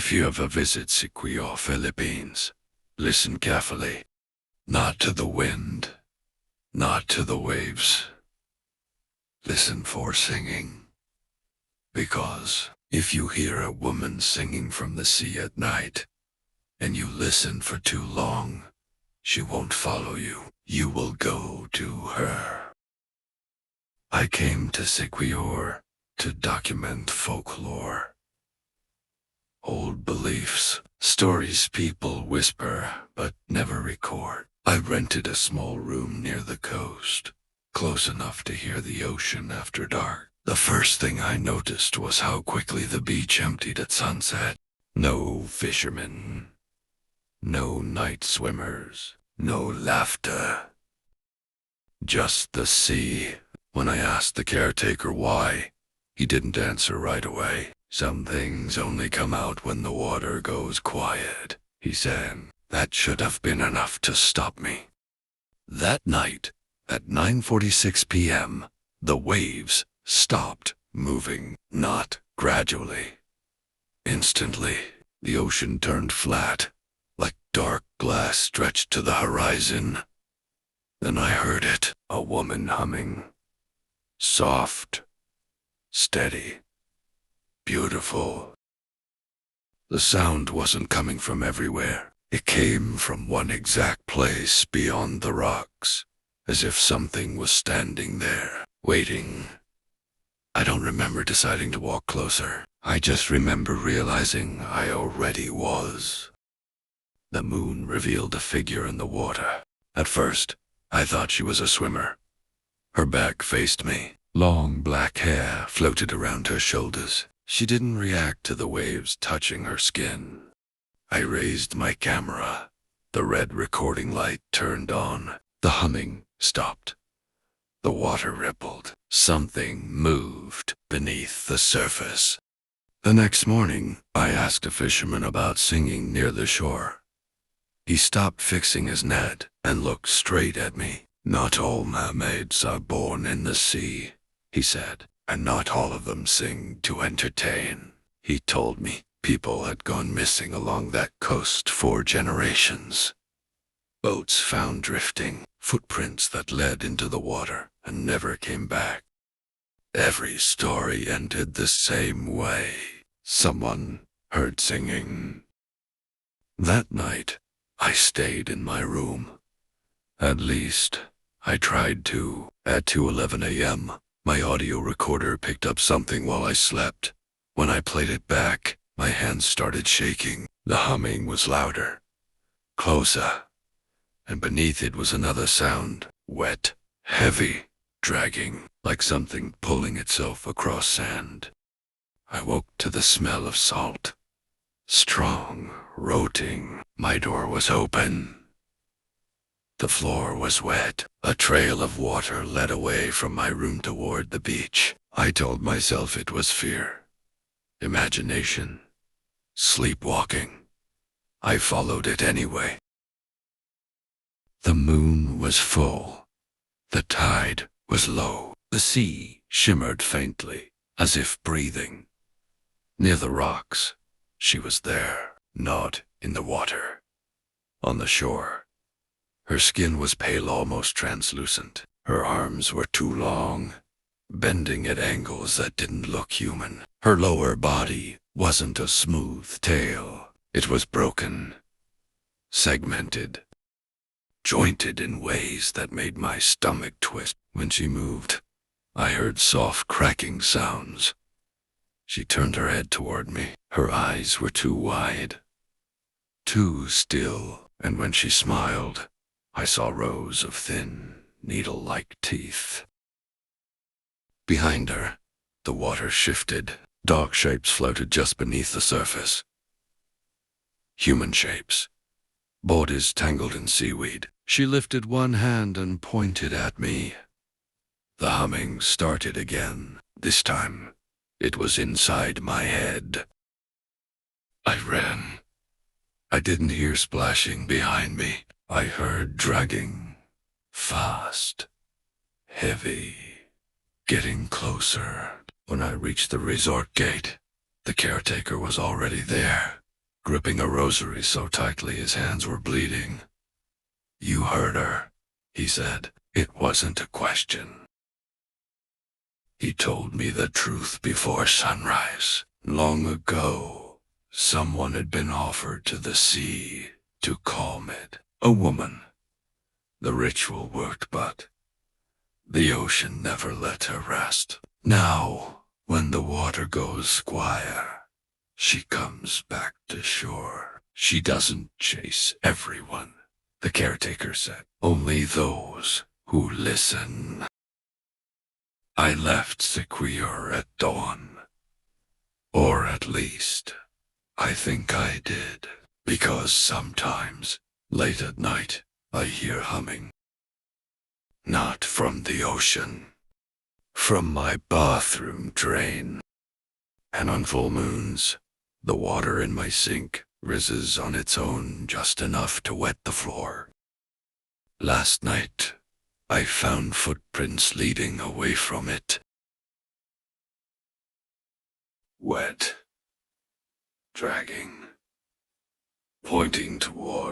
If you ever visit Siquijor, Philippines, listen carefully. Not to the wind, not to the waves. Listen for singing. Because if you hear a woman singing from the sea at night, and you listen for too long, she won't follow you. You will go to her. I came to Siquijor to document folklore. Old beliefs, stories people whisper but never record. I rented a small room near the coast, close enough to hear the ocean after dark. The first thing I noticed was how quickly the beach emptied at sunset. No fishermen, no night swimmers, no laughter. Just the sea. When I asked the caretaker why, he didn't answer right away. Some things only come out when the water goes quiet, he said. That should have been enough to stop me. That night, at 9:46 p.m., the waves stopped moving, not gradually. Instantly, the ocean turned flat, like dark glass stretched to the horizon. Then I heard it, a woman humming. Soft, steady, beautiful. The sound wasn't coming from everywhere. It came from one exact place beyond the rocks, as if something was standing there, waiting. I don't remember deciding to walk closer. I just remember realizing I already was. The moon revealed a figure in the water. At first, I thought she was a swimmer. Her back faced me. Long black hair floated around her shoulders. She didn't react to the waves touching her skin. I raised my camera. The red recording light turned on. The humming stopped. The water rippled. Something moved beneath the surface. The next morning, I asked a fisherman about singing near the shore. He stopped fixing his net and looked straight at me. Not all mermaids are born in the sea, he said, and not all of them sing to entertain. He told me people had gone missing along that coast for generations. Boats found drifting, footprints that led into the water and never came back. Every story ended the same way. Someone heard singing. That night, I stayed in my room. At least, I tried to. At 2:11 a.m., my audio recorder picked up something while I slept. When I played it back, my hands started shaking. The humming was louder, closer, and beneath it was another sound, wet, heavy, dragging, like something pulling itself across sand. I woke to the smell of salt. Strong, rotting. My door was open. The floor was wet. A trail of water led away from my room toward the beach. I told myself it was fear, imagination, sleepwalking. I followed it anyway. The moon was full. The tide was low. The sea shimmered faintly, as if breathing. Near the rocks, she was there, not in the water. On the shore, her skin was pale, almost translucent. Her arms were too long, bending at angles that didn't look human. Her lower body wasn't a smooth tail. It was broken, segmented, jointed in ways that made my stomach twist. When she moved, I heard soft cracking sounds. She turned her head toward me. Her eyes were too wide, too still, and when she smiled, I saw rows of thin, needle-like teeth. Behind her, the water shifted. Dark shapes floated just beneath the surface. Human shapes. Bodies tangled in seaweed. She lifted one hand and pointed at me. The humming started again. This time, it was inside my head. I ran. I didn't hear splashing behind me. I heard dragging. Fast. Heavy. Getting closer. When I reached the resort gate, the caretaker was already there. gripping a rosary so tightly his hands were bleeding. "You heard her," he said. "It wasn't a question. He told me the truth before sunrise. Long ago, someone had been offered to the sea to calm it. A woman. The ritual worked, but the ocean never let her rest. Now, when the water goes squire, she comes back to shore. She doesn't chase everyone," the caretaker said. "Only those who listen." I left Siquijor at dawn. Or at least, I think I did. Because sometimes, late at night, I hear humming. Not from the ocean. From my bathroom drain. And on full moons, the water in my sink rises on its own just enough to wet the floor. Last night, I found footprints leading away from it. Wet. Dragging. Pointing toward